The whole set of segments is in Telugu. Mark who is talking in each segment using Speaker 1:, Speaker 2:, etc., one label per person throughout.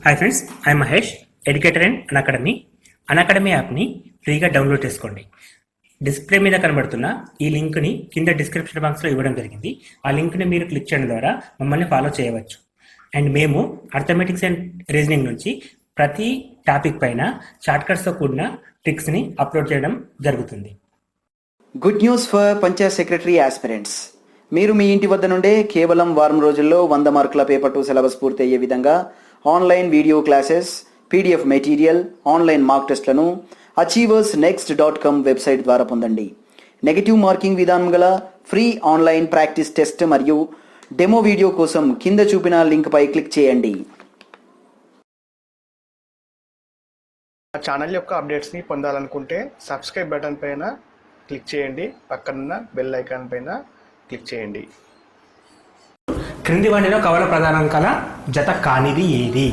Speaker 1: Hi friends, I'm Mahesh, educator and Unacademy యాప్ని ఫ్రీగా డౌన్లోడ్ చేసుకోండి. డిస్ప్లే మీద కనబడుతున్న ఈ లింక్ని కింద డిస్క్రిప్షన్ బాక్స్లో ఇవ్వడం జరిగింది. ఆ లింక్ని మీరు క్లిక్ చేయడం ద్వారా మమ్మల్ని ఫాలో చేయవచ్చు. అండ్ మేము అర్థమెటిక్స్ అండ్ రీజనింగ్ నుంచి ప్రతి టాపిక్ పైన షార్ట్కట్స్తో కూడిన ట్రిక్స్ని అప్లోడ్ చేయడం జరుగుతుంది.
Speaker 2: Good news for Panchayat secretary aspirants. మీరు మీ ఇంటి వద్ద నుండే కేవలం వారం రోజుల్లో 100 మార్కుల పేపర్ 2 సిలబస్ పూర్తి అయ్యే విధంగా online video classes, PDF material, online mock టెస్ట్లను achieversnext.com వెబ్సైట్ ద్వారా పొందండి. నెగటివ్ మార్కింగ్ విధానం గల ఫ్రీ ఆన్లైన్ ప్రాక్టీస్ టెస్ట్ మరియు డెమో వీడియో కోసం కింద చూపిన లింక్పై క్లిక్ చేయండి.
Speaker 3: ఛానల్ యొక్క అప్డేట్స్ని పొందాలనుకుంటే సబ్స్క్రైబ్ బటన్ పైన క్లిక్ చేయండి, పక్కనున్న బెల్ ఐకాన్ పైన క్లిక్ చేయండి.
Speaker 1: క్రింది వాటిలో కవల ప్రధానాంకాల జత కానిది ఏది?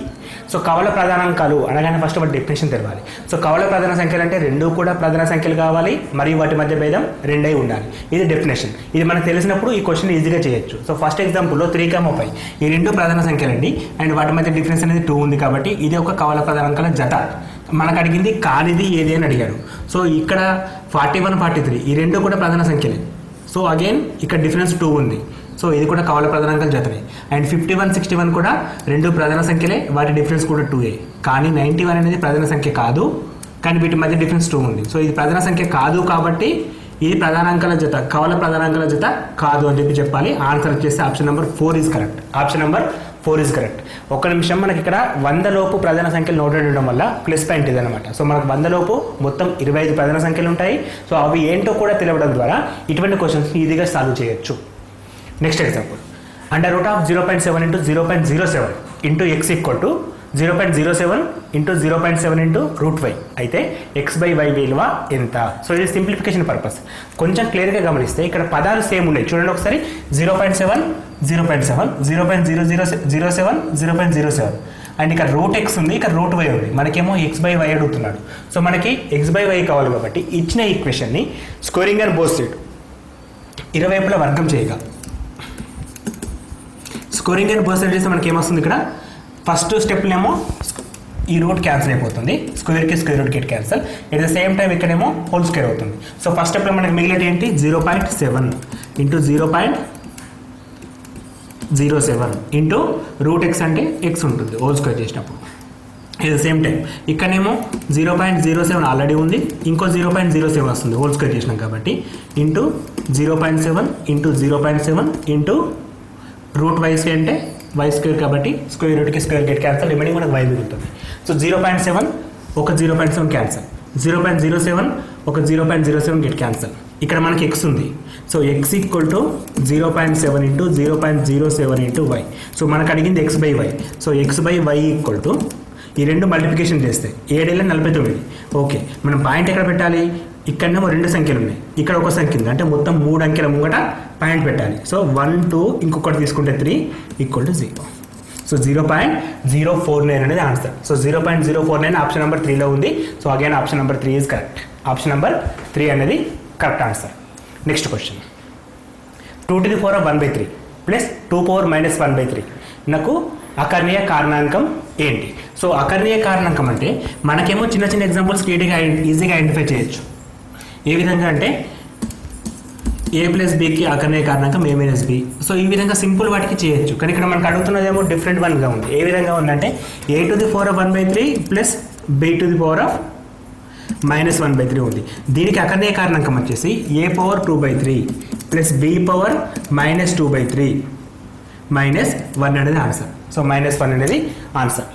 Speaker 1: సో కవల ప్రధానాంకాలు అనగానే ఫస్ట్ వాటి డెఫినేషన్ తెలవాలి. సో కవల ప్రధాన సంఖ్యలు అంటే రెండు కూడా ప్రధాన సంఖ్యలు కావాలి మరియు వాటి మధ్య భేదం 2 ఉండాలి. ఇది డెఫినేషన్. ఇది మనకు తెలిసినప్పుడు ఈ క్వశ్చన్ ఈజీగా చేయొచ్చు. సో ఫస్ట్ ఎగ్జాంపుల్లో 3, 5 ఈ రెండు ప్రధాన సంఖ్యలండి అండ్ వాటి మధ్య డిఫరెన్స్ అనేది 2 ఉంది కాబట్టి ఇది ఒక కవల ప్రధానాంకాల జత. మనకు అడిగింది కానిది ఏది అని అడిగారు. సో ఇక్కడ 41, 43 ఈ రెండు కూడా ప్రధాన సంఖ్యలే. సో అగైన్ ఇక్కడ డిఫరెన్స్ 2 ఉంది. సో ఇది కూడా కవల ప్రధానాంకాల జతనే. అండ్ 51, 61 కూడా రెండు ప్రధాన సంఖ్యలే, వాటి డిఫరెన్స్ కూడా 2 కానీ 91 అనేది ప్రధాన సంఖ్య కాదు, కానీ వీటి మధ్య డిఫరెన్స్ 2 ఉంది. సో ఇది ప్రధాన సంఖ్య కాదు కాబట్టి ఇది ప్రధానాంకాల జత, కవల ప్రధానాంకాల జత కాదు అని చెప్పాలి. ఆన్సర్ వచ్చేసి option number 4 is correct. Option number 4 is correct. ఒక్క నిమిషం, మనకి ఇక్కడ 100 లోపు ప్రధాన సంఖ్యలు నోట్ ఉండడం వల్ల ప్లస్ పాయింట్ ఇది అనమాట. సో మనకు 100 లోపు మొత్తం 25 ప్రధాన సంఖ్యలు ఉంటాయి. సో అవి ఏంటో కూడా తెలియడం ద్వారా ఇటువంటి క్వశ్చన్స్ ఈజీగా సాల్వ్ చేయొచ్చు. Next example, √0.7 into 0.07 into x equal to 0.07 into 0.7 into √y అయితే x/y విలువ ఎంత? సో ఇది సింప్లిఫికేషన్ పర్పస్. కొంచెం క్లియర్గా గమనిస్తే ఇక్కడ పదాలు సేమ్ ఉన్నాయి. చూడండి ఒకసారి, 0.7, 0.7, 0.0007, 0.07 అండ్ ఇక్కడ √x ఉంది, ఇక్కడ √y ఉంది. మనకేమో x/y అడుగుతున్నాడు. సో మనకి x/y కావాలి కాబట్టి ఇచ్చిన ఈక్వేషన్ని స్క్వేరింగ్ అండ్ బోత్ సైడ్ ఇరువైపులా వర్గం చేయగా స్కోరింగ్ అండ్ బోత్ సైడ్ చేస్తే మనకి ఏమొస్తుంది? ఇక్కడ ఫస్ట్ స్టెప్నేమో ఈ రూట్ క్యాన్సిల్ అయిపోతుంది, స్క్వేర్కి స్క్వేర్ రూట్కి cancel. At the same time ఇక్కడేమో హోల్ స్క్వేర్ అవుతుంది. సో ఫస్ట్ స్టెప్లో మనకి మిగిలినది ఏంటి? 0.7 into 0.07 into √x అంటే x ఉంటుంది హోల్ స్క్వేర్ చేసినప్పుడు. ఎట్ ద సేమ్ టైం ఇక్కడనేమో 0.07 ఆల్రెడీ ఉంది, ఇంకో 0.07 వస్తుంది హోల్ స్క్వేర్ చేసినాం కాబట్టి, ఇంటూ 0.7 into 0.7 into √y అంటే y స్క్వేర్ కాబట్టి స్క్వేర్ రూట్కి స్క్వేర్ గెట్ క్యాన్సల్, రిమైనింగ్ మనకు y మిగులుతుంది. సో 0.7 ఒక 0.7 క్యాన్సల్, 0.07 ఒక 0.07 గెట్ క్యాన్సల్. ఇక్కడ మనకి x ఉంది. So x equal to 0.7 into 0.07 into y. So మనకు అడిగింది x/y. So x/y equal to ఈ రెండు మల్టిప్లికేషన్ చేస్తే 7×49. ఓకే, మనం పాయింట్ ఎక్కడ పెట్టాలి? ఇక్కడనేమో 2 సంఖ్యలు ఉన్నాయి, ఇక్కడ ఒక సంఖ్య ఉంది, అంటే మొత్తం 3 అంకెల ముంగట పాయింట్ పెట్టాలి. సో 1, 2 ఇంకొకటి తీసుకుంటే 3 ఈక్వల్ టు 0. సో 0.049 అనేది ఆన్సర్. సో 0.049 ఆప్షన్ నెంబర్ 3లో ఉంది. So again option number 3 is correct. Option number 3 అనేది correct answer. Next question, 2⁻1/3 plus 2⁻−1/3 నాకు అకర్ణీయ కారణాంకం ఏంటి? సో అకర్ణీయ కారణాంకం అంటే మనకేమో చిన్న చిన్న ఎగ్జాంపుల్స్ ఈజీగా ఐడెంటిఫై చేయొచ్చు. ఏ విధంగా అంటే a+bకి అకర్ణీయ కారణాంకం a-b. సో ఈ విధంగా సింపుల్ వాటికి చేయొచ్చు. కానీ ఇక్కడ మనకు అడుగుతున్నదేమో డిఫరెంట్ వన్గా ఉంది. ఏ విధంగా ఉందంటే a⁻1/3 ప్లస్ b⁻−1/3 ఉంది. దీనికి అకర్ణీయ కారణాంకం వచ్చేసి a⁻2/3 ప్లస్ b⁻−2/3 -1 అనేది ఆన్సర్. సో -1 అనేది answer.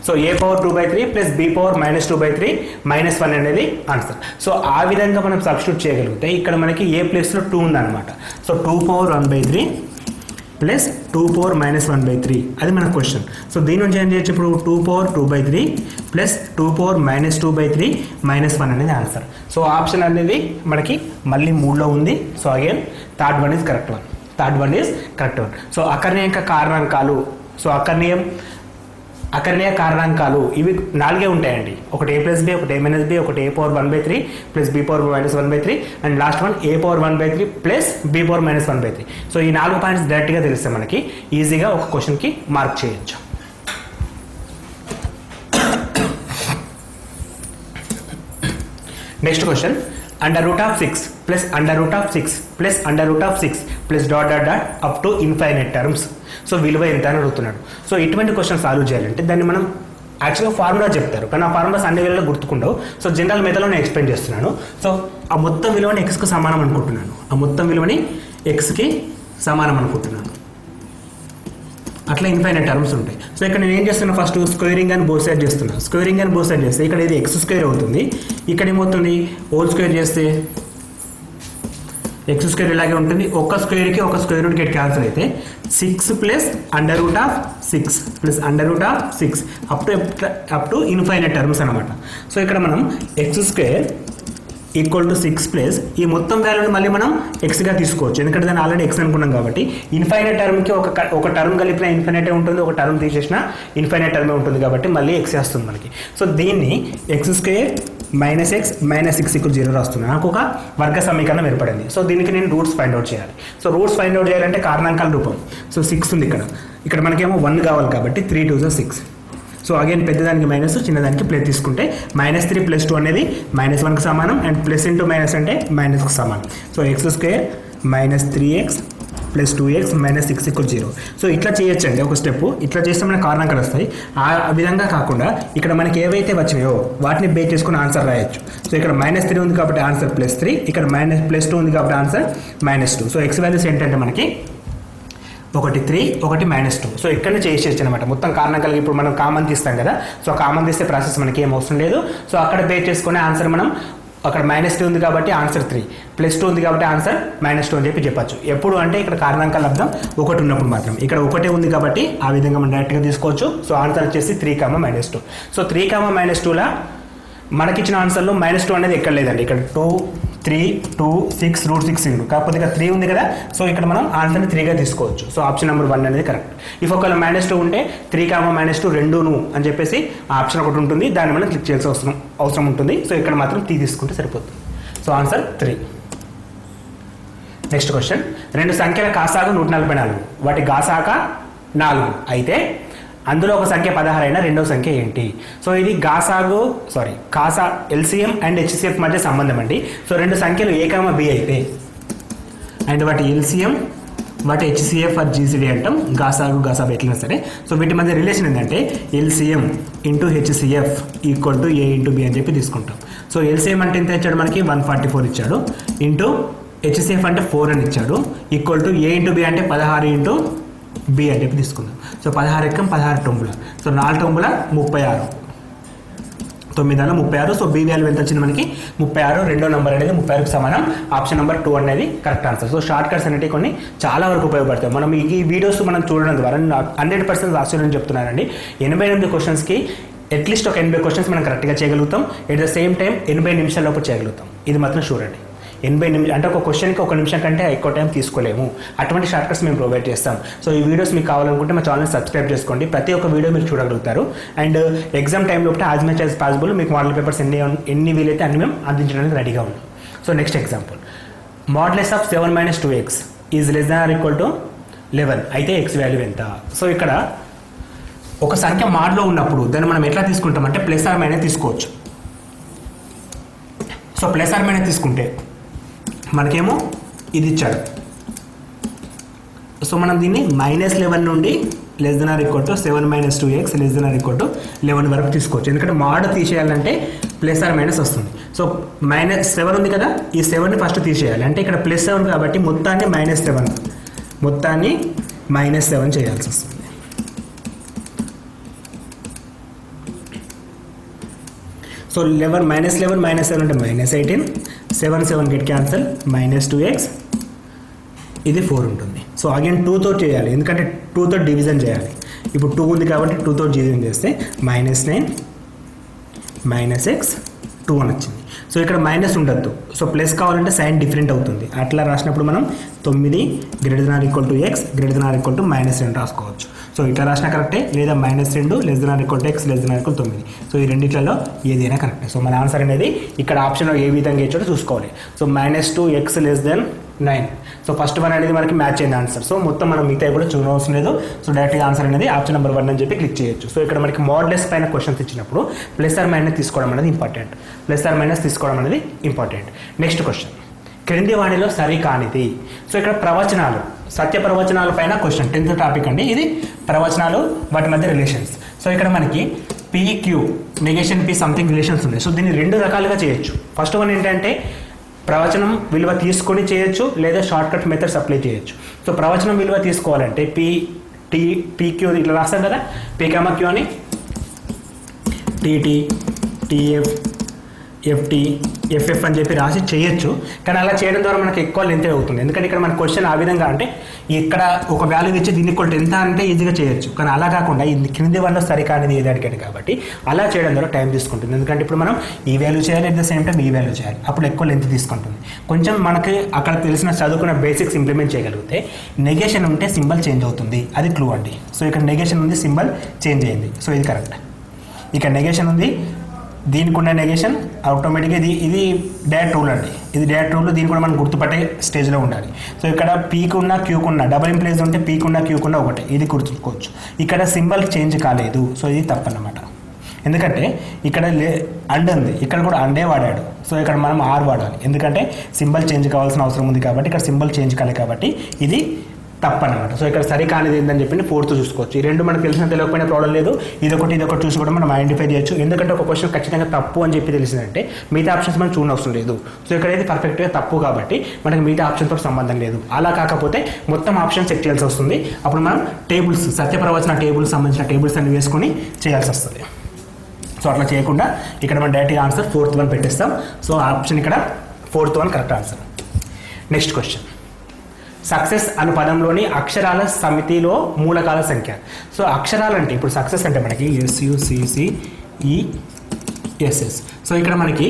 Speaker 1: So a⁻2/3 plus b⁻−2/3 -1 అనేది ఆన్సర్. సో ఆ విధంగా మనం సబ్స్టిట్యూట్ చేయగలిగితే ఇక్కడ మనకి a ప్లేస్లో 2 ఉందన్నమాట. సో 2⁻1/3 ప్లస్ 2⁻−1/3 అది మన క్వశ్చన్. సో దీని నుంచి ఏం చేయొచ్చు? ఇప్పుడు 2⁻2/3 ప్లస్ 2⁻−2/3 -1 అనేది ఆన్సర్. సో ఆప్షన్ అనేది మనకి మళ్ళీ 3లో ఉంది. So again third one is correct one. So అకర్ణీయ కారణాంకాలు, సో అకర్ణీయ కారణాంకాలు ఇవి 4 ఉంటాయండి. ఒకటి a+b, ఒకటి a-b, ఒకటి a⁻1/3 plus b⁻−1/3 and last one a⁻1/3 plus b⁻−1/3. So ఈ 4 పాయింట్స్ డైరెక్ట్గా తెలిస్తే మనకి ఈజీగా ఒక క్వశ్చన్కి మార్క్ చేయొచ్చు. Next question under root of 6 plus under root of 6 plus under root of 6 plus dot dot dot up to infinite terms. So విలువ ఎంత అని అడుగుతున్నాడు. సో ఇటువంటి క్వశ్చన్ సాల్వ్ చేయాలంటే దాన్ని మనం యాక్చువల్గా ఫార్ములా చెప్తారు, కానీ ఆ ఫార్ములాస్ అన్ని వేళలో గుర్తుకుండవు. సో జనరల్ మెథడ్లో నేను ఎక్స్ప్లెయిన్ చేస్తున్నాను. సో ఆ మొత్తం విలువని ఎక్స్కి సమానం అనుకుంటున్నాను, ఆ మొత్తం విలువని ఎక్స్కి సమానం అనుకుంటున్నాను. అట్లా ఇన్ఫైనైట్ టర్మ్స్ ఉంటాయి. సో ఇక్కడ నేను ఏం చేస్తున్నా, ఫస్ట్ స్క్వేరింగ్ అని బోత్ సైడ్ చేస్తున్నాను. స్క్వేరింగ్ అని బోత్ సైడ్ చేస్తే ఇక్కడ ఇది ఎక్స్ స్క్వేర్ అవుతుంది, ఇక్కడ ఏమవుతుంది హోల్ స్క్వేర్ చేస్తే ఎక్స్ స్క్వేర్ ఇలాగే ఉంటుంది. ఒక స్క్వేర్కి ఒక స్క్వేర్ రూట్కి క్యాన్సిల్ అయితే 6 plus under root of 6 plus under root of 6 up to infinite terms అనమాట. సో ఇక్కడ మనం X square equal to 6 plus ఈ మొత్తం వాల్యూని మళ్ళీ మనం ఎక్స్గా తీసుకోవచ్చు, ఎందుకంటే దాన్ని ఆల్రెడీ ఎక్స్ అనుకున్నాం కాబట్టి. ఇన్ఫైనైట్ టర్మ్కి ఒక టర్మ్ కలిపిన ఇన్ఫైనైటే ఉంటుంది, ఒక టర్మ్ తీసేసిన ఇన్ఫైనైట్ టర్మే ఉంటుంది కాబట్టి మళ్ళీ ఎక్స్ వస్తుంది మనకి. సో దీన్ని X square minus X minus 6 = 0 రాస్తున్నాను. నాకు ఒక వర్గ సమీకరణం ఏర్పడింది. సో దీనికి నేను రూట్స్ ఫైండ్ అవుట్ చేయాలి. సో రూట్స్ ఫైండ్ అవుట్ చేయాలంటే కారణాంకాల రూపం. సో 6 ఉంది ఇక్కడ మనకేమో 1 కావాలి కాబట్టి 3 2 6. సో అగైన్ పెద్దదానికి మైనస్, చిన్నదానికి ప్లస్ తీసుకుంటే -3 + 2 అనేది -1కి సమానం, అండ్ ప్లస్ ఇంటూ మైనస్ అంటే మైనస్కి సమానం. So X square -3x + 2x -6 = 0. So ఇట్లా చేయొచ్చండి ఒక స్టెప్. ఇట్లా చేస్తే మనకు కారణాంకాలు వస్తాయి. ఆ విధంగా కాకుండా ఇక్కడ మనకి ఏవైతే వచ్చినాయో వాటిని బేస్ చేసుకుని ఆన్సర్ రాయొచ్చు. సో ఇక్కడ -3 ఉంది కాబట్టి ఆన్సర్ +3, ఇక్కడ +2 ఉంది కాబట్టి ఆన్సర్ -2. సో ఎక్స్ వాల్యూస్ ఏంటంటే మనకి 1 3 1 -2. సో ఇక్కడనే చేసేయచ్చు అనమాట. మొత్తం కారణాంకాలకి ఇప్పుడు మనం కామన్ తీస్తాం కదా, సో కామన్ తీస్తే ప్రాసెస్ మనకి ఏం అవసరం లేదు. సో అక్కడ బేస్ చేసుకునే ఆన్సర్ మనం అక్కడ -3 ఉంది కాబట్టి ఆన్సర్ 3, +2 ఉంది కాబట్టి ఆన్సర్ -2 అని చెప్పచ్చు. ఎప్పుడు అంటే ఇక్కడ కారణాంకాల అర్థం 1 ఉన్నప్పుడు మాత్రం. ఇక్కడ 1 ఉంది కాబట్టి ఆ విధంగా మనం డైరెక్ట్గా తీసుకోవచ్చు. సో ఆన్సర్ వచ్చేసి 3, -2. సో 3, -2లా మనకిచ్చిన ఆన్సర్లో -2 అనేది ఎక్కడ లేదండి. ఇక్కడ 2 3 2 6 √6 ఉంది, కాకపోతే ఇక్కడ 3 ఉంది కదా. సో ఇక్కడ మనం ఆన్సర్ని 3గా తీసుకోవచ్చు. సో ఆప్షన్ నెంబర్ 1 అనేది కరెక్ట్. ఇఫ్ ఒకవేళ -2 ఉంటే 3, -2 రెండును అని చెప్పేసి ఆ ఆప్షన్ ఒకటి ఉంటుంది, దాన్ని మనం క్లిక్ చేయాల్సిన అవసరం ఉంటుంది. సో ఇక్కడ మాత్రం 3 తీసుకుంటే సరిపోతుంది. So answer 3. నెక్స్ట్ క్వశ్చన్, 2 సంఖ్యల కాసాగు 144, వాటి గాసాక 4 అయితే అందులో ఒక సంఖ్య 16 అయినా రెండో సంఖ్య ఏంటి? సో ఇది కాసా ఎల్సిఎం అండ్ హెచ్సిఎఫ్ మధ్య సంబంధం అండి. సో 2 సంఖ్యలు A, B అయితే అండ్ వాటి ఎల్సిఎం వాటి హెచ్సిఎఫ్ ఆర్ జీసీడీ అంటాం. గాసాబు ఎట్లయినా సరే. సో వీటి మధ్య రిలేషన్ ఏంటంటే LCM into HCF equal to A × B అని చెప్పి తీసుకుంటాం. సో ఎల్సిఎం అంటే ఎంత ఇచ్చాడు మనకి 144 ఇచ్చాడు, ఇంటూ హెచ్సిఎఫ్ అంటే 4 అని ఇచ్చాడు, ఈక్వల్ టు A × B అంటే 16 × B అని చెప్పి తీసుకుందాం. సో 16 ఎక్కం 16 టొంబుల, సో 4 టొంబుల 36, 9 36. సో B వాల్యూ ఎంత వచ్చింది మనకి 36. రెండో నెంబర్ అనేది 36కి సమానం. ఆప్షన్ నెంబర్ 2 అనేది correct answer. So short cuts అనేవి కొన్ని చాలా వరకు ఉపయోగపడతాయి. మనం ఈ వీడియోస్ మనం చూడడం ద్వారా 100% ఆశ్చర్యం చెప్తున్నానండి. 88 క్వశ్చన్స్కి అట్లీస్ట్ ఒక 80 క్వశ్చన్స్ మనం కరెక్ట్గా చేయగలుగుతాం. ఎట్ ద సేమ్ టైం 80 నిమిషాల లోపు చేయగలుగుతాం. ఇది మాత్రం షూర్ అండి. 80 నిమిషాలు అంటే ఒక క్వశ్చన్కి 1 నిమిషం కంటే ఎక్కువ టైం తీసుకోలేము. అటువంటి షార్ట్ కట్స్ మేము ప్రొవైడ్ చేస్తాం. సో ఈ వీడియోస్ మీకు కావాలనుకుంటే మా ఛానల్ సబ్స్క్రైబ్ చేసుకోండి. ప్రతి ఒక్క వీడియో మీరు చూడగలుగుతారు. అండ్ ఎగ్జామ్ టైం లోపల యాజ్ మచ్ యాజ్ పాసిబుల్ మీకు మోడల్ పేపర్స్ ఎన్ని వీలైతే అన్ని మేము అందించడానికి రెడీగా ఉన్నాం. So next example, modulus of 7 - 2x is less than or equal to 11 అయితే ఎక్స్ వాల్యూ ఎంత? సో ఇక్కడ ఒక సంఖ్య మాడ్లో ఉన్నప్పుడు దాన్ని మనం ఎట్లా తీసుకుంటామంటే ప్లస్ ఆర్ మైనస్ తీసుకోవచ్చు. సో ప్లస్ ఆర్ మైనస్ తీసుకుంటే మనకేమో ఇది ఇచ్చాడు. సో మనం దీన్ని -11 నుండి less than or equal to 7 - 2x less than or equal to 11 వరకు తీసుకోవచ్చు. ఎందుకంటే మాడ్ తీసేయాలంటే ప్లస్ ఆర్ మైనస్ వస్తుంది. సో -7 ఉంది కదా, ఈ 7ని ఫస్ట్ తీసేయాలి. అంటే ఇక్కడ +7 కాబట్టి మొత్తాన్ని -7 చేయాల్సి వస్తుంది. సో -11 -7 అంటే -18, 7 7 గెట్ క్యాన్సల్, -2x ఇది 4 ఉంటుంది. సో అగైన్ 2తో చేయాలి, ఎందుకంటే 2తో డివిజన్ చేయాలి. ఇప్పుడు 2 ఉంది కాబట్టి 2తో డివిజన్ చేస్తే -9 - x 2 అని వచ్చింది. సో ఇక్కడ మైనస్ ఉండద్దు. సో ప్లస్ కావాలంటే సైన్ డిఫరెంట్ అవుతుంది. అట్లా రాసినప్పుడు మనం 9 ≥ x ≥ -2 రాసుకోవచ్చు. సో ఇట్లా రాసినా కరెక్టే, లేదా -2 less than or equal to x less than or equal 9. So ఈ రెండిట్లలో ఏదైనా కరెక్టే. సో మన ఆన్సర్ అనేది ఇక్కడ ఆప్షన్లో ఏ విధంగా ఇచ్చాడో చూసుకోవాలి. So -2x less then 9. So first one అనేది మనకి మ్యాచ్ అయింది ఆన్సర్. సో మొత్తం మనం మిగతా కూడా చూడవలసిన లేదు. సో డైరెక్ట్గా ఆన్సర్ అనేది ఆప్షన్ నెంబర్ 1 అని చెప్పి క్లిక్ చేయొచ్చు. సో ఇక్కడ మనకి మోడ్లెస్ పైన క్వశ్చన్స్ ఇచ్చినప్పుడు ప్లస్ ఆర్ మైనస్ తీసుకోవడం అనేది ఇంపార్టెంట్. ప్లస్ ఆర్ మైనస్ తీసుకోవడం అనేది ఇంపార్టెంట్. నెక్స్ట్ క్వశ్చన్, క్రింది వాణిలో సరి కానిది. సో ఇక్కడ ప్రవచనాలు, సత్య ప్రవచనాల పైన క్వశ్చన్, 10th టాపిక్ అండి ఇది. ప్రవచనాలు, వాటి మధ్య రిలేషన్స్. సో ఇక్కడ మనకి PQ negation P something relations ఉన్నాయి. సో దీన్ని 2 రకాలుగా చేయొచ్చు. ఫస్ట్ వన్ ఏంటంటే ప్రవచనం విలువ తీసుకొని చేయొచ్చు, లేదా షార్ట్ కట్ మెథడ్స్ అప్లై చేయొచ్చు. సో ప్రవచనం విలువ తీసుకోవాలంటే PQ ఇట్లా రాస్తాం కదా, P, Q అని TT, TF, FT, FF అని చెప్పి రాసి చేయొచ్చు. కానీ అలా చేయడం ద్వారా మనకి ఎక్కువ లెంత్ అవుతుంది. ఎందుకంటే ఇక్కడ మన క్వశ్చన్ ఆ విధంగా అంటే ఇక్కడ ఒక వాల్యూ ఇచ్చి దీన్ని కొట్టి ఎంత అంటే ఈజీగా చేయొచ్చు. కానీ అలా కాకుండా ఇది క్రింది వల్ల సరికానిది ఏది అడిగాడు కాబట్టి అలా చేయడం ద్వారా టైం తీసుకుంటుంది. ఎందుకంటే ఇప్పుడు మనం ఈ వాల్యూ చేయాలి, అట్ ద సేమ్ టైం ఈ వాల్యూ చేయాలి, అప్పుడు ఎక్కువ లెంత్ తీసుకుంటుంది. కొంచెం మనకి అక్కడ తెలిసిన చదువుకున్న బేసిక్స్ ఇంప్లిమెంట్ చేయగలిగితే నెగేషన్ ఉంటే సింబల్ చేంజ్ అవుతుంది, అది క్లూ అండి. సో ఇక్కడ నెగేషన్ ఉంది, సింబల్ చేంజ్ అయింది. సో ఇది కరెక్ట్. ఇక్కడ నెగేషన్ ఉంది, దీనికి ఉన్న నెగేషన్ ఆటోమేటిక్గా ఇది డైరెక్ట్ రూల్ అండి. ఇది డైరెక్ట్ రూల్, దీన్ని కూడా మనం గుర్తుపట్టే స్టేజ్లో ఉండాలి. సో ఇక్కడ పీకున్న క్యూకున్న డబుల్ ఇంప్లేస్ ఉంటే పీకున్న క్యూకున్న ఒకటే, ఇది గుర్తుకోవచ్చు. ఇక్కడ సింబల్ చేంజ్ కాలేదు, సో ఇది తప్పన్నమాట. ఎందుకంటే ఇక్కడ అండ్ ఉంది, ఇక్కడ కూడా అండే వాడాడు. సో ఇక్కడ మనం ఆర్ వాడాలి, ఎందుకంటే సింబల్ చేంజ్ కావాల్సిన అవసరం ఉంది కాబట్టి ఇక్కడ సింబల్ చేంజ్ కాలేదు కాబట్టి ఇది తప్పనమాట. సో ఇక్కడ సరి కానిది ఏంటని చెప్పి 4th చూసుకోవచ్చు. ఈ 2 మనకు తెలిసిన తెలియకపోయినా ప్రాబ్లం లేదు. ఇదొకటి చూసి కూడా మనం ఐడెంటిఫై చేయొచ్చు. ఎందుకంటే ఒక క్వశ్చన్ ఖచ్చితంగా తప్పు అని చెప్పి తెలిసిందంటే మిగతా ఆప్షన్స్ మనం చూడనవసరం లేదు. సో ఇక్కడ అయితే పర్ఫెక్ట్గా తప్పు కాబట్టి మనకి మిగతా ఆప్షన్తో సంబంధం లేదు. అలా కాకపోతే మొత్తం ఆప్షన్ చెక్ చేయాల్సి వస్తుంది. అప్పుడు మనం టేబుల్స్, సత్యప్రవచన టేబుల్స్ సంబంధించిన టేబుల్స్ అన్ని వేసుకొని చేయాల్సి వస్తుంది. సో అట్లా చేయకుండా ఇక్కడ మనం డైరెక్ట్గా ఆన్సర్ 4th 1 పెట్టేస్తాం. సో ఆప్షన్ ఇక్కడ 4th 1 correct answer. Next question, success అను పదంలోని అక్షరాల సమితిలో మూలకాల సంఖ్య. సో అక్షరాలు అంటే ఇప్పుడు సక్సెస్ అంటే మనకి SUCCESS. సో ఇక్కడ మనకి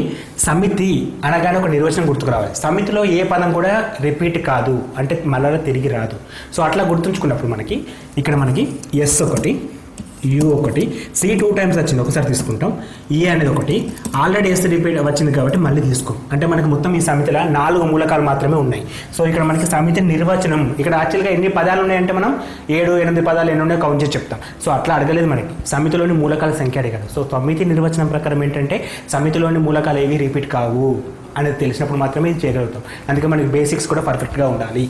Speaker 1: సమితి అనగానే ఒక నిర్వచనం గుర్తుకు రావాలి. సమితిలో ఏ పదం కూడా రిపీట్ కాదు, అంటే మళ్ళీ తిరిగి రాదు. సో అట్లా గుర్తుంచుకున్నప్పుడు మనకి ఇక్కడ మనకి S ఒకటి, U ఒకటి, C 2 times వచ్చింది, ఒకసారి తీసుకుంటాం. E అనేది ఒకటి, ఆల్రెడీ S రిపీట్ వచ్చింది కాబట్టి మళ్ళీ తీసుకోం. అంటే మనకి మొత్తం ఈ సమితిలో 4 మూలకాలు మాత్రమే ఉన్నాయి. సో ఇక్కడ మనకి సమితి నిర్వచనం, ఇక్కడ యాక్చువల్గా ఎన్ని పదాలు ఉన్నాయంటే మనం 7, 8 పదాలు ఎన్ని ఉన్నాయో కౌంట్ చేసి చెప్తాం. సో అట్లా అడగలేదు, మనకి సమితిలోని మూలకాల సంఖ్య అడిగాడు. సో సమితి నిర్వచనం ప్రకారం ఏంటంటే సమితిలోని మూలకాలు ఏవి రిపీట్ కావు అనేది తెలిసినప్పుడు మాత్రమే ఇది చేయగలుగుతాం. అందుకే మనకి బేసిక్స్ కూడా పర్ఫెక్ట్గా ఉండాలి.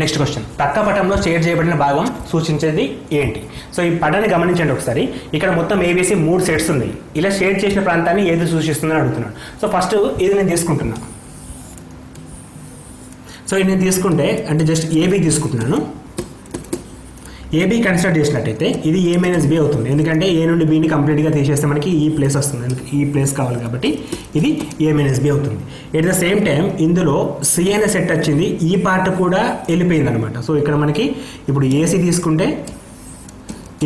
Speaker 1: నెక్స్ట్ క్వశ్చన్, పక్క పటంలో షేర్ చేయబడిన భాగం సూచించేది ఏంటి? సో ఈ పటాన్ని గమనించండి ఒకసారి. ఇక్కడ మొత్తం ABC 3 సెట్స్ ఉన్నాయి. ఇలా షేర్ చేసిన ప్రాంతాన్ని ఏది సూచిస్తుందని అడుగుతున్నాను. సో ఫస్ట్ ఇది నేను తీసుకుంటున్నా. సో ఇది నేను తీసుకుంటే అంటే జస్ట్ AB తీసుకుంటున్నాను. AB కన్సిడర్ చేసినట్టయితే ఇది A-B అవుతుంది. ఎందుకంటే A నుండి Bని కంప్లీట్గా తీసేస్తే మనకి ఈ ప్లేస్ వస్తుంది, ఈ ప్లేస్ కావాలి కాబట్టి ఇది A-B అవుతుంది. ఎట్ ద సేమ్ టైం ఇందులో C అనే సెట్ వచ్చింది, ఈ పార్ట్ కూడా వెళ్ళిపోయింది అనమాట. సో ఇక్కడ మనకి ఇప్పుడు AC తీసుకుంటే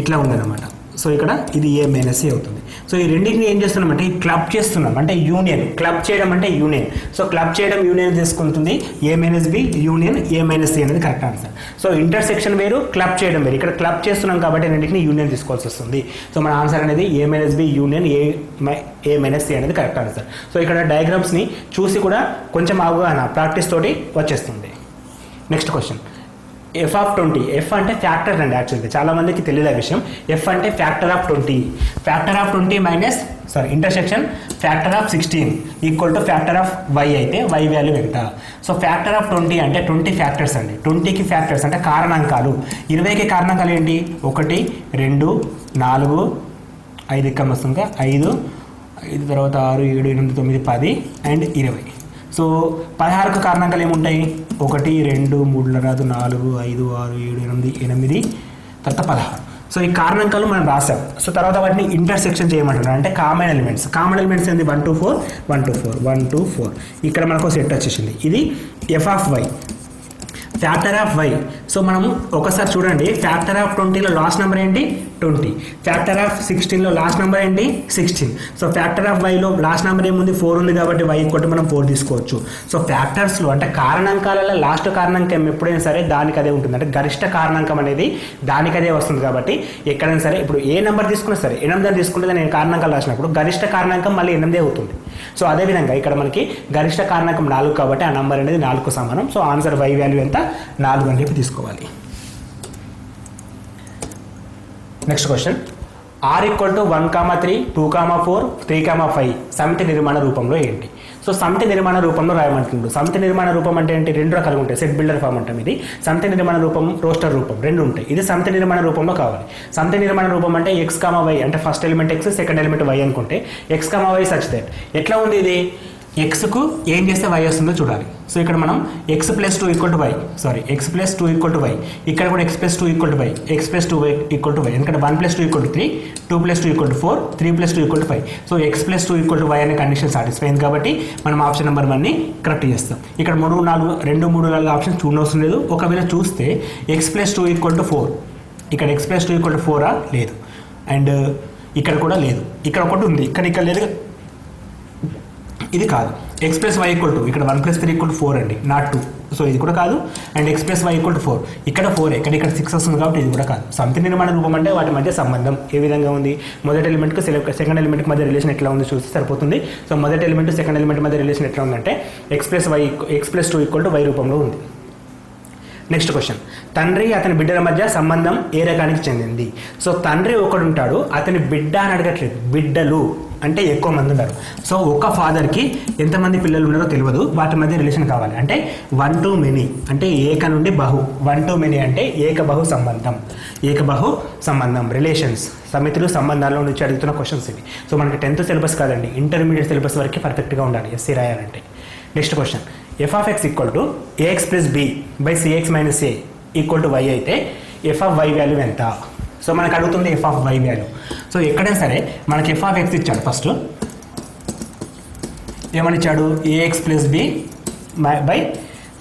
Speaker 1: ఇట్లా ఉందన్నమాట. సో ఇక్కడ ఇది A-C అవుతుంది. సో ఈ రెండింటిని ఏం చేస్తున్నాం అంటే క్లబ్ చేస్తున్నాం, అంటే యూనియన్. క్లబ్ చేయడం అంటే యూనియన్. సో క్లబ్ చేయడం యూనియన్ తీసుకుంటుంది, A-B యూనియన్ A-C అనేది కరెక్ట్ ఆన్సర్. సో ఇంటర్సెక్షన్ వేరు, క్లబ్ చేయడం వేరు. ఇక్కడ క్లబ్ చేస్తున్నాం కాబట్టి రెండింటిని యూనియన్ తీసుకోవాల్సి వస్తుంది. సో మన ఆన్సర్ అనేది A-B యూనియన్ A-C అనేది కరెక్ట్ ఆన్సర్. సో ఇక్కడ డయాగ్రామ్స్ని చూసి కూడా కొంచెం అవగాహన ప్రాక్టీస్ తోటి వచ్చేస్తుంది. Next question, F(20). F అంటే ఫ్యాక్టర్ అండి. యాక్చువల్గా చాలా మందికి తెలియదు ఆ విషయం. F అంటే factor of 20. Factor of 20 minus intersection factor of 16 equal to factor of y అయితే y వాల్యూ ఎంత? సో ఫ్యాక్టర్ ఆఫ్ 20 అంటే 20 ఫ్యాక్టర్స్ అండి. 20కి ఫ్యాక్టర్స్ అంటే కారణాంకాలు. 20కి కారణాంకాలు ఏంటి? 1, 2, 4, 5 ఇక్కడ వస్తుంది, 5 తర్వాత 6, 7, 8, 9, 10 అండ్ 20. సో 16కు కారణాంకాలు ఏముంటాయి? 1, 2, 3 రాదు, 4, 5, 6, 7, 8 తర్వాత 16. సో ఈ కారణాంకాలు మనం రాసాం. సో తర్వాత వాటిని ఇంటర్సెక్షన్ చేయమంటున్నాం, అంటే కామన్ ఎలిమెంట్స్. కామన్ ఎలిమెంట్స్ ఏంటి? 1 to 4, 1 to 4, 1 to 4. ఇక్కడ మనకు సెట్ వచ్చేసింది. ఇది F(y). Factor of why. So మనము ఒకసారి చూడండి, ఫ్యాక్టర్ ఆఫ్ 20లో లాస్ట్ నెంబర్ ఏంటి 20, ఫ్యాక్టర్ ఆఫ్ 16లో లాస్ట్ నెంబర్ ఏంటి 16. సో ఫ్యాక్టర్ ఆఫ్ వైలో లాస్ట్ నెంబర్ ఏముంది 4 ఉంది కాబట్టి వై కొట్టి మనం 4 తీసుకోవచ్చు. సో ఫ్యాక్టర్స్లో అంటే కారణాంకాలలో లాస్ట్ కారణాంకం ఎప్పుడైనా సరే దానికి అదే ఉంటుంది, అంటే గరిష్ట కారణాంకం అనేది దానికి అదే వస్తుంది. కాబట్టి ఎక్కడైనా సరే ఇప్పుడు ఏ నెంబర్ తీసుకున్నా సరే 8 తీసుకుంటే నేను కారణాంకాలు రాసినప్పుడు గరిష్ట కారణాంకం మళ్ళీ 8 అవుతుంది. సో అదేవిధంగా ఇక్కడ మనకి గరిష్ట కారణాంకం 4 కాబట్టి ఆ నెంబర్ అనేది 4కు సమానం. సో ఆన్సర్ వై వాల్యూ ఎంత 4 అని చెప్పి తీసుకోవాలి. Next question, or equal to 1, 3, 2, 4, 3, 5 సమితి నిర్మాణ రూపంలో ఏంటి? సో సమితి నిర్మాణ రూపంలో రాయమంటుండ్రు. సమితి నిర్మాణ రూపం అంటే ఏంటి? 2 రకాలుగా ఉంటాయి. సెట్ బిల్డర్ ఫామ్ అంటాం. ఇది సమితి నిర్మాణ రూపం, రోస్టర్ రూపం 2 ఉంటాయి. ఇది సమితి నిర్మాణ రూపంలో కావాలి. సమితి నిర్మాణ రూపం అంటే x, y అంటే first element x, second element y అనుకుంటే x, y సచ్ దట్ ఎట్లా ఉంది ఇది? ఎక్స్కు ఏం చేస్తే వై వస్తుందో చూడాలి. సో ఇక్కడ మనం x + 2 = y, sorry x + 2 = y, ఇక్కడ కూడా x + 2 = y, x + 2 = y, ఎందుకంటే 1 + 2 = 3, 2 + 2 = 4, 3 + 2 = 5. సో x + 2 = y అనే కండిషన్ సాటిస్ఫై అయింది కాబట్టి మనం ఆప్షన్ నెంబర్ 1ని కరెక్ట్ చేస్తాం. ఇక్కడ 2, 3, 4 ఆప్షన్ చూడనవసరం లేదు. ఒకవేళ చూస్తే x + 2 = 4, ఇక్కడ x + 2 = 4 లేదు, అండ్ ఇక్కడ కూడా లేదు. ఇక్కడ ఒకటి ఉంది, ఇక్కడ లేదు, ఇది కాదు. x + y = ఇక్కడ 1 + 3 = 4 అండి, నాట్ 2. సో ఇది కూడా కాదు. అండ్ x + y = 4, ఇక్కడ 4, ఇక్కడ 6 వస్తుంది కాబట్టి ఇది కూడా కాదు. సమితి నిర్మాణ రూపం అంటే వాటి మధ్య సంబంధం ఏ విధంగా ఉంది? మొదటి ఎలిమెంట్కి సెకండ్ ఎలిమెంట్కి మధ్య రిలేషన్ ఎట్లా ఉంది చూస్తే సరిపోతుంది. సో మొదటి ఎలిమెంట్ సెకండ్ ఎలిమెంట్ మధ్య రిలేషన్ ఎట్లా ఉందంటే x + 2 = y రూపంలో ఉంది. నెక్స్ట్ క్వశ్చన్, తండ్రి అతని బిడ్డల మధ్య సంబంధం ఏ రకానికి చెందింది? సో తండ్రి ఒకడు ఉంటాడు, అతని బిడ్డ అని అడగట్లేదు, బిడ్డలు అంటే ఎక్కువ మంది ఉన్నారు. సో ఒక ఫాదర్కి ఎంతమంది పిల్లలు ఉన్నారో తెలియదు, వాటి మధ్య రిలేషన్ కావాలి. అంటే 1 to many అంటే ఏక నుండి బహు, 1 to many అంటే ఏకబహు సంబంధం, రిలేషన్స్, సమితులు, సంబంధాల్లో నుంచి అడుగుతున్న క్వశ్చన్స్ ఇవి. సో మనకి 10th సిలబస్ కాదండి, ఇంటర్మీడియట్ సిలబస్ వరకు పర్ఫెక్ట్గా ఉండాలి ఎస్సీ రాయాలంటే. Next question, f(x) = ax + b / cx - a = y అయితే f of y వాల్యూ ఎంత? సో మనకు అడుగుతుంది f of y value. So ఎక్కడైనా సరే మనకి f(x) ఇచ్చాడు, ఫస్ట్ ఏమని ఇచ్చాడు? ax + b /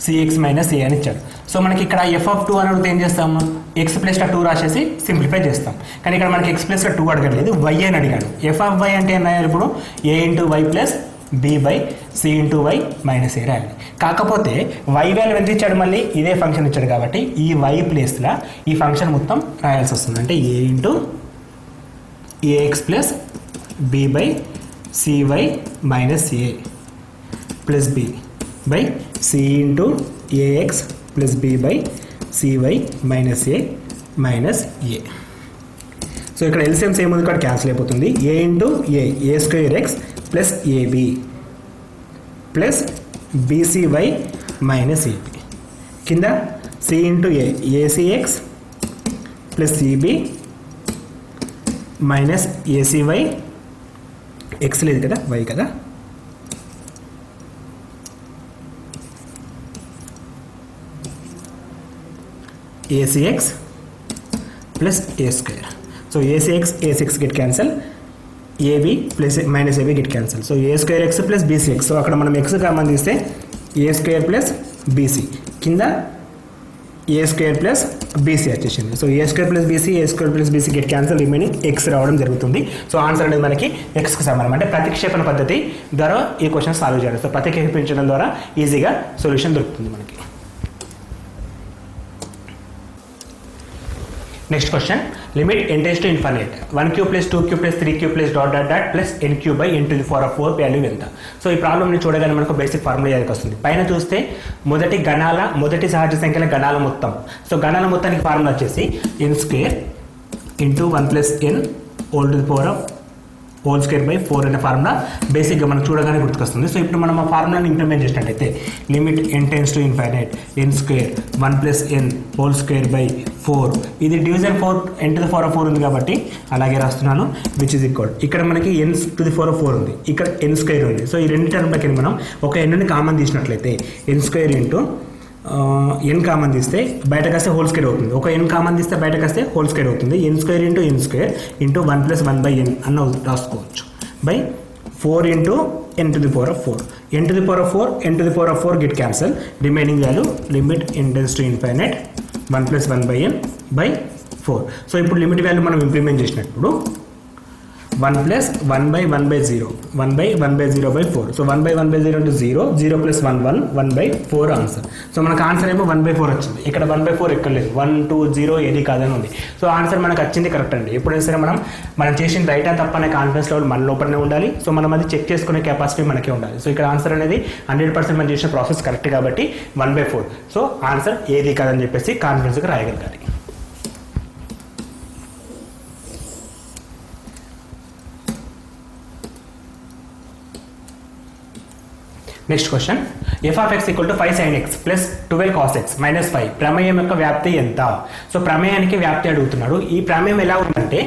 Speaker 1: cx - a అని ఇచ్చాడు. సో మనకి ఇక్కడ f(2) అని అడిగితే ఏం చేస్తాము? x + 2 రాసేసి సింప్లిఫై చేస్తాం. కానీ ఇక్కడ మనకి x + 2 అడగలేదు, y అని అడిగాడు. f of y అంటే ఏం రాయాలి ఇప్పుడు? a × y + b / c × y - a రాయాలి. కాకపోతే y వాల్యూ ఎంత ఇచ్చాడు? మళ్ళీ ఇదే ఫంక్షన్ ఇచ్చాడు కాబట్టి ఈ y ప్లేస్లో ఈ ఫంక్షన్ మొత్తం రాయాల్సి వస్తుంది. అంటే a × ax + b / cy - a + b / c × ax + b / cy - a so ఇక్కడ ఎల్సిఎం సేమ్ ఉంది, ఇక్కడ క్యాన్సిల్ అయిపోతుంది. a × a² x + ab + bcy - ab కింద c × a acx + cb - acy, x లేదు కదా, y కదా, acx + a². So acx get cancel, ab + -ab get cancel. So a²x + bcx. So అక్కడ మనం x కామన్ తీస్తే a² + bc కింద a² + bc వచ్చేసింది. So a² + bc, a² + bc get cancel, remaining x రావడం జరుగుతుంది. సో ఆన్సర్ అనేది మనకి xకి సమానం. అంటే ప్రతిక్షేపణ పద్ధతి ద్వారా ఈ క్వశ్చన్ సాల్వ్ చేయాలి. సో ప్రతిక్షేపించడం ద్వారా ఈజీగా సొల్యూషన్ దొరుకుతుంది మనకి. Next question, limit n → ∞ 1³ + 2³ + 3³ .. n³ / n⁴ value ఎంత? సో ఈ ప్రాబ్లమ్ని చూడగానే మనకు బేసిక్ ఫార్ములా యాదకి వస్తుంది. పైన చూస్తే మొదటి సహజ సంఖ్యల గణాల మొత్తం. సో గణాల మొత్తానికి ఫార్ములా వచ్చేసి n² × 1 + n ² / 4 అనే ఫార్ములా బేసిక్గా మనం చూడగానే గుర్తుకొస్తుంది. సో ఇప్పుడు మనం ఆ ఫార్ములాని ఇంప్లిమెంట్ చేసినట్టయితే లిమిట్ n → ∞ n² 1 + n ² / 4, ఇది డివిజన్ 4 n⁴ ఉంది కాబట్టి అలాగే రాస్తున్నాను, విచ్ ఇస్ ఈక్వల్, ఇక్కడ మనకి n⁴ ఉంది, ఇక్కడ n² ఉంది. సో ఈ రెండు టర్మ్లకి మనం ఒక n కామన్ తీసినట్లయితే n² n కామన్ తీస్తే బయటకు వస్తే హోల్² అవుతుంది. ఒక n కామన్ తీస్తే బయటకు వస్తే హోల్² అవుతుంది. n² × n² × 1 + 1/n అన్న రాసుకోవచ్చు, / 4 into n to the power of 4. n to the power of 4, n to the power of 4 get cancel. Remaining value limit n tends to infinite 1 plus 1 by n by 4. So ఇప్పుడు లిమిట్ వాల్యూ మనం ఇంప్లిమెంట్ చేసినప్పుడు 1 plus 1 by 1 by 0, 1 by 1 by 0 by 4. So 1 by 1 by 0 into 0, 0 plus 1, 1, 1 by 4 answer. So మనకు ఆన్సర్ ఏమో 1 by 4 వచ్చింది. ఇక్కడ 1 by 4 ఎక్కడ లేదు, 1, 2, 0 ఏది కాదని ఉంది. సో ఆన్సర్ మనకు వచ్చింది కరెక్ట్ అండి. ఎప్పుడైనా సరే మనం చేసిన రైటా తప్ప అనే కాన్ఫిడెన్స్ లెవెల్ మన లోపలనే ఉండాలి. సో మనం అది చెక్ చేసుకునే కెపాసిటీ మనకే ఉండాలి. సో ఇక్కడ ఆన్సర్ అనేది 100% మనం చేసిన ప్రాసెస్ కరెక్ట్ కాబట్టి 1 by 4. సో ఆన్సర్ ఏది కాదని చెప్పేసి కాన్ఫిడెన్స్గా రాయగలగాలి. Next question, f of x equal to 5 sin x plus 12 cos x minus 5 ప్రమేయం యొక్క వ్యాప్తి ఎంత? సో ప్రమేయానికి వ్యాప్తి అడుగుతున్నాడు. ఈ ప్రమేయం ఎలా ఉందంటే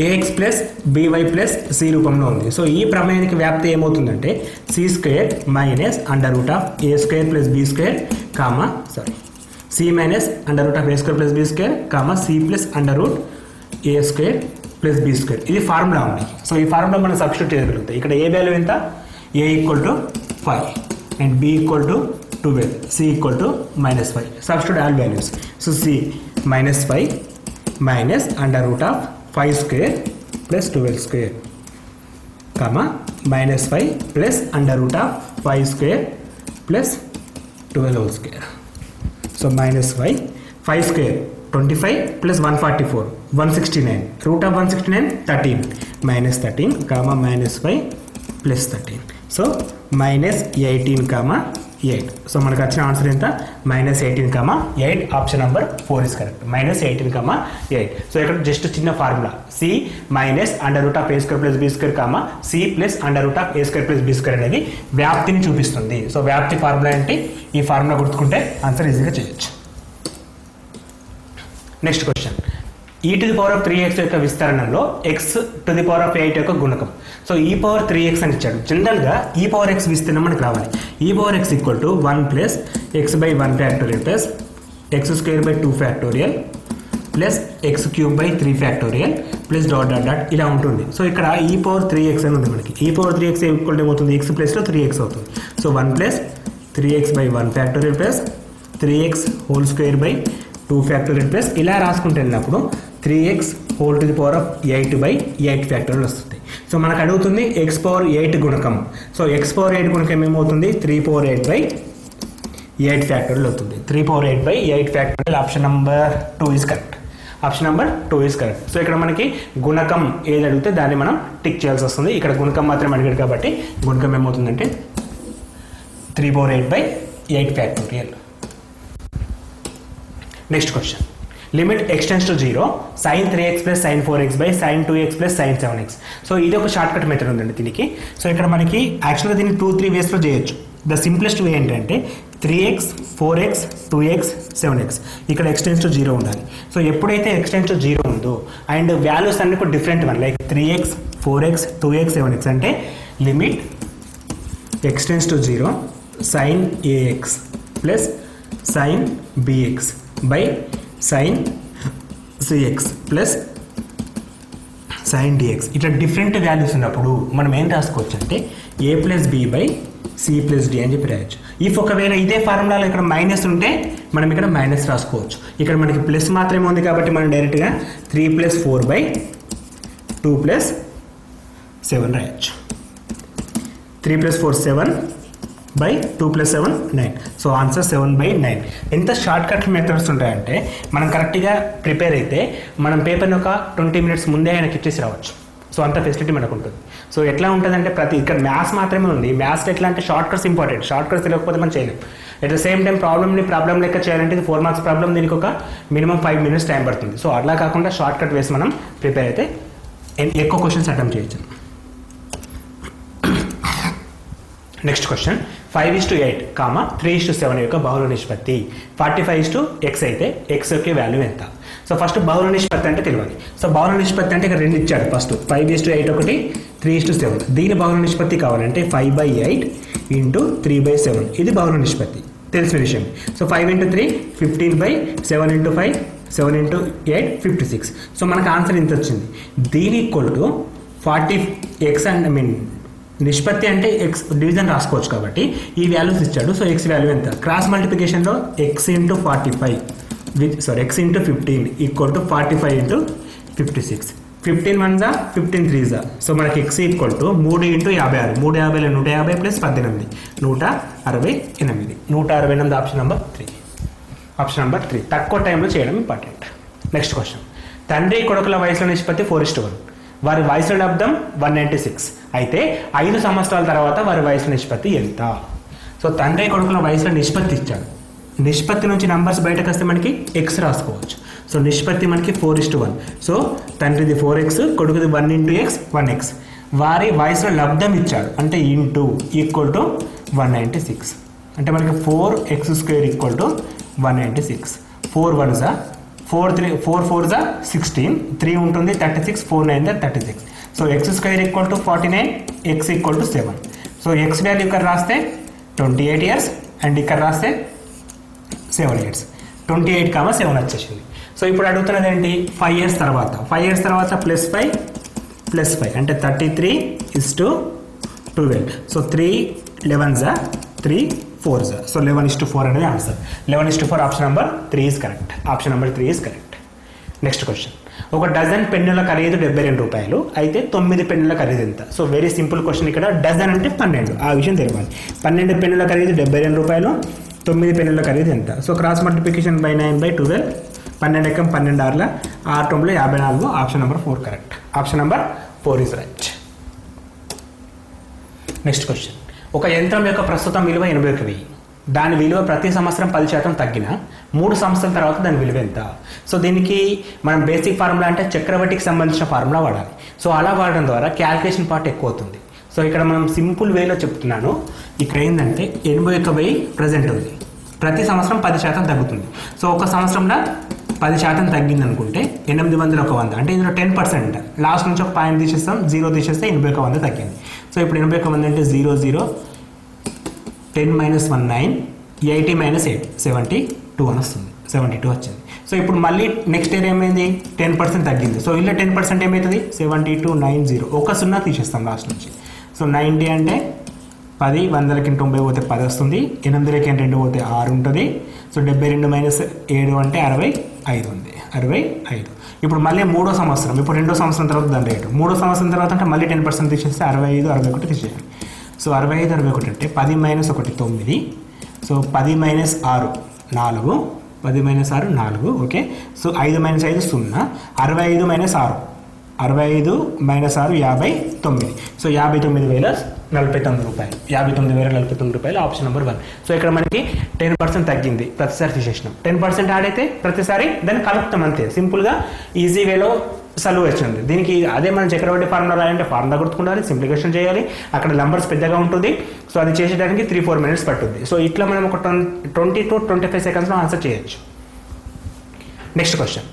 Speaker 1: ax plus by plus c రూపంలో ఉంది. సో ఈ ప్రమేయానికి వ్యాప్తి ఏమవుతుందంటే c square minus under root of a square plus b square comma c minus under root of a square plus b square comma c plus under route a square plus b square. ఇది ఫార్ములా ఉంది. సో ఈ ఫార్ములా మనం సబ్స్టిట్యూట్ చేయగలుగుతాం. ఇక్కడ ఏ వాల్యూ ఎంత? a equal to 5 and b equal to 12, c equal to minus 5. Substitute all values. So c minus 5 minus under root of 5 square plus 12 square comma minus 5 plus under root of 5 square plus 12 whole square. So minus 5 square 25 plus 144 169 root of 169 13 minus 13 comma minus 5 plus 13. So minus 18 comma 8. So మనకు వచ్చిన ఆన్సర్ ఎంత? Minus 18 comma 8. Option number 4 is correct. Minus 18 comma 8. So ఇక్కడ జస్ట్ చిన్న formula C minus under root of A square plus B square comma C plus under root of A square plus B square అనేది వ్యాప్తిని చూపిస్తుంది. సో వ్యాప్తి ఫార్ములా అంటే ఈ ఫార్ములా గుర్తుకుంటే ఆన్సర్ ఈజీగా చేయొచ్చు. Next question, e to the power of 3x యొక్క విస్తరణలో x to the power of 8 యొక్క గుణకం. సో e పవర్ 3x అని ఇచ్చాడు. జనరల్గా e పవర్ x విస్తీర్ణం మనకు రావాలి. e power x equal to 1 plus x by 1 factorial plus x square by 2 factorial plus x cube by 3 factorial plus dot dot dot ఇలా ఉంటుంది. సో ఇక్కడ e పవర్ 3x అని ఉంది మనకి. e power 3x equal to ఏమవుతుంది? x ప్లస్లో 3x అవుతుంది. So 1 plus 3x by 1 factorial plus 3x whole square by 2 factorial plus ఇలా రాసుకుంటే వెళ్ళినప్పుడు 3x whole to the power of 8 by 8 factorial వస్తుంది. సో మనకు అడుగుతుంది x పవర్ 8 గుణకం. సో x పవర్ 8 గుణకం ఏమవుతుంది? 3 పవర్ 8 బై 8 ఫ్యాక్టోరియల్ అవుతుంది. 3 power 8 by 8 factorial. Option number 2 is correct. Option number 2 is correct. So ఇక్కడ మనకి గుణకం ఏది అడిగితే దాన్ని మనం టిక్ చేయాల్సి వస్తుంది. ఇక్కడ గుణకం మాత్రమే అడిగాడు కాబట్టి గుణకం ఏమవుతుందంటే 3 power 8 by 8 factorial. Next question, limit x tends to 0 sin 3x plus sin 4x by sin 2x plus sin 7x. So ఇది ఒక షార్ట్ కట్ మెథడ్ ఉందండి దీనికి. సో ఇక్కడ మనకి యాక్చువల్గా దీన్ని 2-3 వేస్లో చేయొచ్చు. ద సింప్లెస్ట్ వే ఏంటంటే 3x 4x 2x 7x. ఇక్కడ x టెన్స్ టు 0 ఉండాలి. సో ఎప్పుడైతే x టెన్స్ టు 0 ఉందో అండ్ వాల్యూస్ అన్ని కూడా different one like 3x 4x 2x 7x అంటే limit x tends to 0 sin ax plus sin bx by sin cx plus sin dx. ఇట్లా డిఫరెంట్ వాల్యూస్ ఉన్నప్పుడు మనం ఏం రాసుకోవచ్చు అంటే a plus b by c plus d అని చెప్పి రాయొచ్చు. ఇఫ్ ఒకవేళ ఇదే ఫార్ములాలో ఇక్కడ మైనస్ ఉంటే మనం ఇక్కడ మైనస్ రాసుకోవచ్చు. ఇక్కడ మనకి ప్లస్ మాత్రమే ఉంది కాబట్టి మనం డైరెక్ట్గా 3 ప్లస్ 4 బై 2 ప్లస్ 7 రాయొచ్చు. 3 plus 4 7 by 2 plus 7 9. So answer 7 by 9. ఎంత షార్ట్ కట్ మెథడ్స్ ఉంటాయంటే మనం కరెక్ట్గా ప్రిపేర్ అయితే మనం పేపర్ని ఒక 20 మినిట్స్ ముందే ఆయనకి ఇచ్చేసి రావచ్చు. సో అంత ఫెసిలిటీ మనకు ఉంటుంది. సో ఎట్లా ఉంటుందంటే ఇక్కడ మ్యాథ్స్ మాత్రమే ఉంది. మ్యాథ్స్ ఎట్లా అంటే short cuts important. Short cuts తెలియకపోతే మనం చేయలేం. At the same time problem లెక్క చేయాలంటే ఇది 4 మార్క్స్ ప్రాబ్లమ్. దీనికి ఒక మినిమం 5 మినిట్స్ టైం పడుతుంది. సో అట్లా కాకుండా షార్ట్ కట్ వేసి మనం ప్రిపేర్ అయితే ఎక్కువ క్వశ్చన్స్ అటెంప్ట్ చేయొచ్చు. నెక్స్ట్ క్వశ్చన్, 5:8 కామా 3:7 యొక్క బహుళ నిష్పత్తి 45:x అయితే x యొక్క వాల్యూ ఎంత? సో ఫస్ట్ బహుళ నిష్పత్తి అంటే తెలియాలి. సో బహుళ నిష్పత్తి అంటే ఇక్కడ 2 ఇచ్చాడు. ఫస్ట్ 5:8 ఒకటి 3:7. దీని బహుళ నిష్పత్తి కావాలంటే 5/8 ఇంటూ 3/7. ఇది బహుళ నిష్పత్తి తెలిసిన విషయం. So 5 into 3 15/7 into 5 7 into 8 56. So మనకు ఆన్సర్ ఇంత వచ్చింది. దీని ఈక్వల్ టు ఎక్స్ అండ్ నిష్పత్తి అంటే ఎక్స్ డివిజన్ రాసుకోవచ్చు కాబట్టి ఈ వాల్యూస్ ఇచ్చాడు. సో ఎక్స్ వాల్యూ ఎంత? క్రాస్ మల్టిప్లికేషన్లో X into 45 X into 15 equal to 45 into 56. 15 1 15 3 so మనకి X equal to 3 into 56 3 50 150 plus 18 168. 168 option number 3. తక్కువ టైంలో చేయడం ఇంపార్టెంట్. Next question. తండ్రి కొడుకుల వయసుల నిష్పత్తి 4:1. వారి వయసుల లబ్ధం 196. అయితే 5 సంవత్సరాల తర్వాత వారి వయసుల నిష్పత్తి ఎంత? సో తండ్రి కొడుకుల వయసుల నిష్పత్తి ఇచ్చాడు. నిష్పత్తి నుంచి నంబర్స్ బయటకు వస్తే మనకి ఎక్స్ రాసుకోవచ్చు. సో నిష్పత్తి మనకి 4:1. సో తండ్రిది 4x, కొడుకుది 1 ఇంటూ ఎక్స్ 1x. వారి వయసుల లబ్ధం ఇచ్చాడు అంటే ఇంటూ ఈక్వల్ టు 196. అంటే మనకి 4x² ఈక్వల్ టు 196. 4 1 4 4 16, 3 ఉంటుంది 36, 4 9 36. So x² equal to 49, x equal to 7. So x value ఇక్కడ రాస్తే 28 years అండ్ ఇక్కడ రాస్తే 7 years. 28,7 వచ్చేసింది. సో ఇప్పుడు అడుగుతున్నది ఏంటి? 5 years తర్వాత. 5 years తర్వాత +5 అంటే 33:12. సో 3 11 3 4 సో 11:4 అనేది answer. 11:4 option number 3 is correct. Option number 3 is correct. Next question. ఒక డజన్ పెన్నుల ఖరీదు 72 రూపాయలు. అయితే 9 పెన్నుల ఖరీదు ఎంత? So very simple question. ఇక్కడ డజన్ అంటే 12, ఆ విషయం తెలియాలి. 12 పెన్నుల ఖరీదు 72 రూపాయలు. 9 పెన్నుల ఖరీదు ఎంత? So cross multiplication by 9/12. 12 ఎక్కం 12 Arla 6 54. Option number 4 correct. Option number 4 is right. Next question. ఒక యంత్రం యొక్క ప్రస్తుతం విలువ 81,000. దాని విలువ ప్రతి సంవత్సరం 10% తగ్గిన 3 సంవత్సరాల తర్వాత దాని విలువ ఎంత? సో దీనికి మనం బేసిక్ ఫార్ములా అంటే చక్రవడ్డీకి సంబంధించిన ఫార్ములా వాడాలి. సో అలా వాడడం ద్వారా క్యాల్కులేషన్ పార్ట్ ఎక్కువ అవుతుంది. సో ఇక్కడ మనం సింపుల్ వేలో చెప్తున్నాను. ఇక్కడ ఏంటంటే 81,000 ప్రజెంట్ ఉంది. ప్రతి సంవత్సరం 10% తగ్గుతుంది. సో ఒక సంవత్సరంలో 10% తగ్గింది అనుకుంటే 800 ఒక 100 అంటే ఇందులో 10%. లాస్ట్ నుంచి ఒక పాయింట్ తీసేస్తాం, 0 తీసేస్తే 81,000 తగ్గింది. సో ఇప్పుడు 81,000 అంటే 0 0 10 - 1 9 80 - 8 72 అని వస్తుంది. 72 వచ్చింది. సో ఇప్పుడు మళ్ళీ నెక్స్ట్ ఇయర్ ఏమైంది? 10% తగ్గింది. సో ఇలా 10% ఏమవుతుంది? 72 90 ఒక 0 తీసేస్తాం లాస్ట్ నుంచి. సో 90 అంటే 10 100కి 90 పోతే 10 వస్తుంది. 800కి 2 పోతే 6 ఉంటుంది. సో 72 - 7 అంటే 65 ఉంది. 65. ఇప్పుడు మళ్ళీ 3వ సంవత్సరం. ఇప్పుడు 2వ సంవత్సరం తర్వాత దాని రేటు. 3వ సంవత్సరం తర్వాత అంటే మళ్ళీ 10% తీసేస్తే 65 61 తీసేయాలి. సో 65 61 అంటే 10 - 1 9. సో 10 - 6 4. 10 - 6 4. ఓకే. సో 5 - 5 0. 65 - 6 65 - 6 59. సో 59,049 రూపాయలు. 59,049 రూపాయలు. Option number 1. సో ఇక్కడ మనకి 10% తగ్గింది. ప్రతిసారి తీసేసినాం. 10% యాడ్ అయితే ప్రతిసారి దాన్ని కలుపుతాం అంతే. సింపుల్గా ఈజీ వేలో సలువు వచ్చింది. దీనికి అదే మనం చక్రవడ్డీ ఫార్ములా రాయాలంటే ఫార్ములా గుర్తుకుండాలి, సింప్లిఫికేషన్ చేయాలి. అక్కడ నంబర్స్ పెద్దగా ఉంటుంది. సో అది చేసేటానికి 3-4 minutes పట్టుద్ది. సో ఇట్లా మనం ఒక 20 to 25 secondsలో ఆన్సర్ చేయొచ్చు. Next question.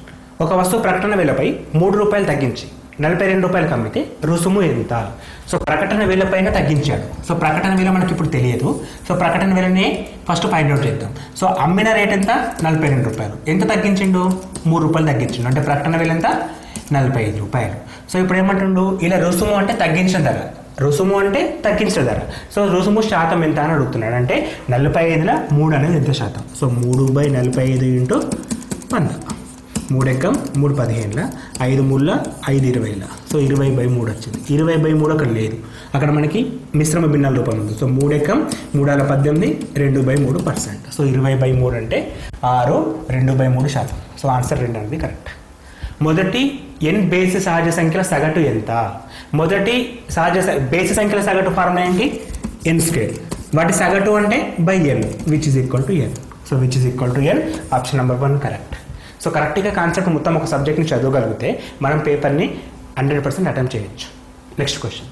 Speaker 1: ఒక వస్తువు ప్రకటన వేలపై 3 రూపాయలు తగ్గించి 42 రూపాయలకు అమ్మితే రుసుము ఎంత? సో ప్రకటన వేల పైన తగ్గించాడు. సో ప్రకటన వేల మనకి ఇప్పుడు తెలియదు. సో ప్రకటన వేలని ఫస్ట్ ఫైండ్ అవుట్ చేద్దాం. సో అమ్మిన రేట్ ఎంత? 42 రూపాయలు. ఎంత తగ్గించిండు? 3 రూపాయలు తగ్గించిండు. అంటే ప్రకటన వేల ఎంత? 45 రూపాయలు. సో ఇప్పుడు ఏమంటుండు? ఇలా రుసుము అంటే తగ్గించిన ధర. రుసుము అంటే తగ్గించిన ధర. సో రుసుము శాతం ఎంత అని అడుగుతున్నాడు. అంటే 45లో 3 అనేది ఎంత శాతం? సో 3/45 × 100. 3 ఎక్కం 3 15 5 3 5 20. సో 20/3 వచ్చింది. 20/3 అక్కడ లేదు. అక్కడ మనకి మిశ్రమ భిన్నాల రూపం ఉంది. సో 3 ఎక్కం 3 18 2/3%. సో 20/3 అంటే 6 2/3%. సో ఆన్సర్ 2 అనేది కరెక్ట్. మొదటి n బేసి సహజ సంఖ్యల సగటు ఎంత? మొదటి బేసి సంఖ్యల సగటు ఫార్ములా ఏంటి? n². వాటి సగటు అంటే n which is equal to n. So which is equal to n. Option number 1 correct. So కరెక్ట్గా కాన్సెప్ట్ మొత్తం ఒక సబ్జెక్ట్ని చదవగలిగితే మనం పేపర్ని 100% అటెంప్ట్ చేయొచ్చు. Next question.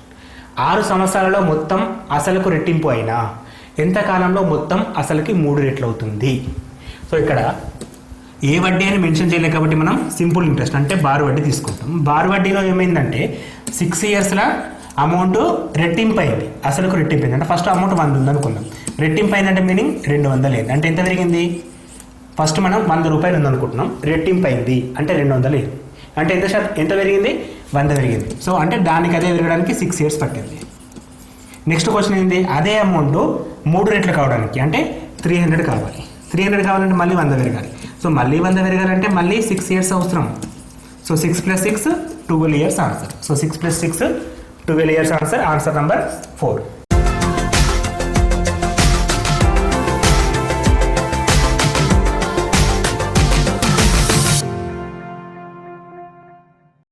Speaker 1: 6 సంవత్సరాలలో మొత్తం అసలుకు రెట్టింపు అయినా ఎంత కాలంలో మొత్తం అసలుకి 3 రెట్లు అవుతుంది? సో ఇక్కడ ఏ వడ్డీ అని మెన్షన్ చేయలేదు కాబట్టి మనం సింపుల్ ఇంట్రెస్ట్ అంటే బారు వడ్డీ తీసుకుంటాం. బారు వడ్డీలో ఏమైందంటే 6 yearsలో అమౌంట్ రెట్టింపు అయింది. అసలుకు రెట్టింపు అయింది. అంటే ఫస్ట్ అమౌంట్ 100 ఉంది అనుకుందాం. రెట్టింపు అయిందంటే మీనింగ్ 200 అయింది. అంటే ఎంత పెరిగింది? ఫస్ట్ మనం 100 రూపాయలు ఉందనుకుంటున్నాం. రెట్టింపు అయింది అంటే 200 అయింది. అంటే ఎంత పెరిగింది? 100 పెరిగింది. సో అంటే దానికి అదే పెరగడానికి 6 ఇయర్స్ పట్టింది. నెక్స్ట్ క్వశ్చన్ ఏంది, అదే అమౌంట్ 3 రెట్లు కావడానికి అంటే 300 కావాలి. 300 కావాలంటే మళ్ళీ 100 పెరగాలి. సో మళ్ళీ 100 పెరగాలంటే మళ్ళీ 6 ఇయర్స్ అవసరం. So 6 + 6 12 years answer. So 6 + 6 12 years answer. Answer number 4.